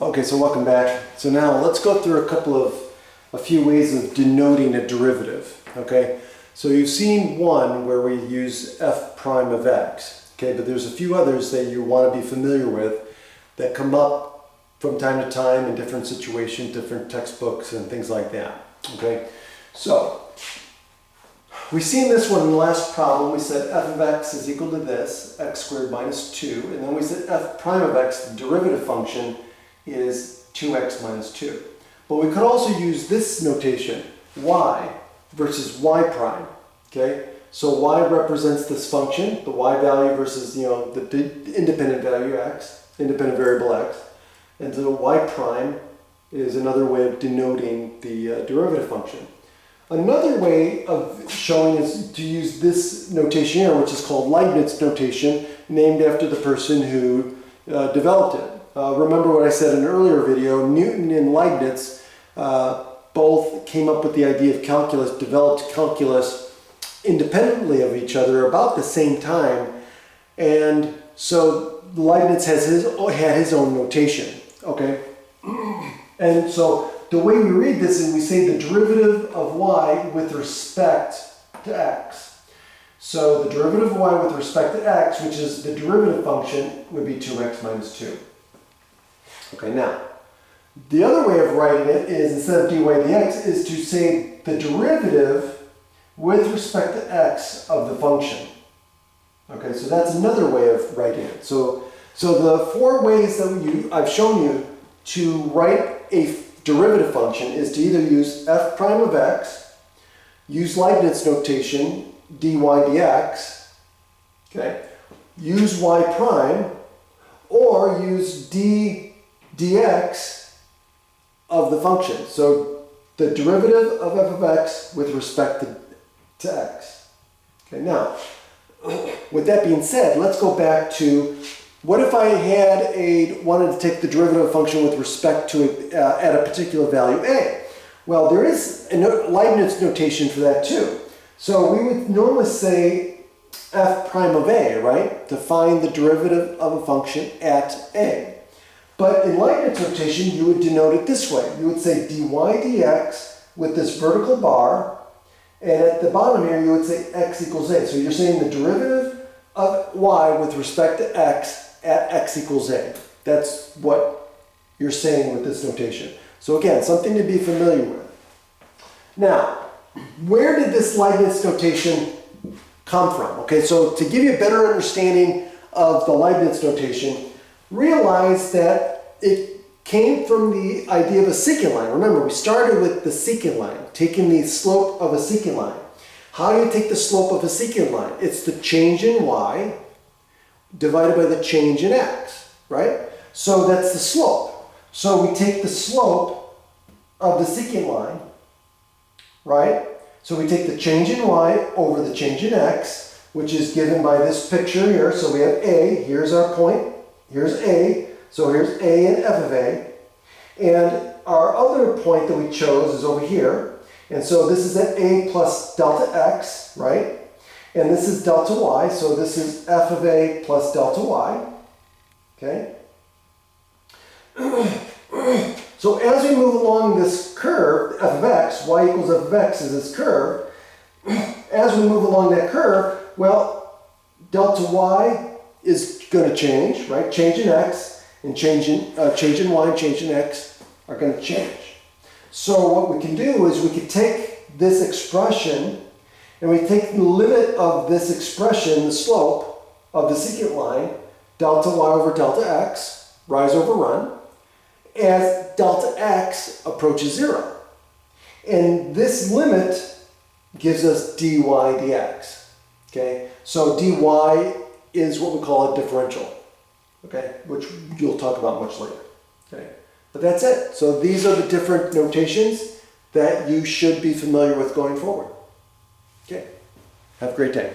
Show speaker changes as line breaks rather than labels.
Okay, so welcome back. So now let's go through a few ways of denoting a derivative. Okay, so you've seen one where we use f prime of x. Okay, but there's a few others that you want to be familiar with that come up from time to time in different situations, different textbooks and things like that. Okay, so we've seen this one in the last problem. We said f of x is equal to this, x squared minus 2, and then we said f prime of x, the derivative function, is 2x minus 2. But we could also use this notation, y versus y prime. Okay, so y represents this function, the y value versus the independent value x, independent variable x, and so y prime is another way of denoting the derivative function. Another way of showing is to use this notation here, which is called Leibniz notation, named after the person who developed it. Remember what I said in an earlier video, Newton and Leibniz both came up with the idea of calculus, developed calculus independently of each other about the same time, and so Leibniz had his own notation, okay? And so the way we read this is we say the derivative of y with respect to x. So the derivative of y with respect to x, which is the derivative function, would be 2x minus 2. Okay, now, the other way of writing it is, instead of dy dx, is to say the derivative with respect to x of the function. Okay, so that's another way of writing it. So the four ways that I've shown you to write a derivative function is to either use f prime of x, use Leibniz notation, dy dx, okay, use y prime, or use dx of the function. So the derivative of f of x with respect to x. Okay, now, with that being said, let's go back to what if I wanted to take the derivative function with respect to at a particular value a? Well, there is a Leibniz notation for that too. So we would normally say f prime of a, right? To find the derivative of a function at a. But in Leibniz notation, you would denote it this way. You would say dy dx with this vertical bar, and at the bottom here, you would say x equals a. So you're saying the derivative of y with respect to x at x equals a. That's what you're saying with this notation. So again, something to be familiar with. Now, where did this Leibniz notation come from? Okay, so to give you a better understanding of the Leibniz notation, realize that it came from the idea of a secant line. Remember, we started with the secant line, taking the slope of a secant line. How do you take the slope of a secant line? It's the change in y divided by the change in x, right? So that's the slope. So we take the slope of the secant line, right? So we take the change in y over the change in x, which is given by this picture here. So we have a, here's our point, here's a, so here's a and f of a. And our other point that we chose is over here. And so this is at a plus delta x, right? And this is delta y, so this is f of a plus delta y, okay? So as we move along this curve, f of x, y equals f of x is this curve. As we move along that curve, well, delta y is going to change, right? Change in x and change in y and change in x are going to change. So what we can do is we can take this expression and we take the limit of this expression, the slope of the secant line, delta y over delta x, rise over run, as delta x approaches 0. And this limit gives us dy dx. Okay, so dy is what we call a differential, okay, which you'll talk about much later. Okay, but that's it. So these are the different notations that you should be familiar with going forward. Okay, have a great day.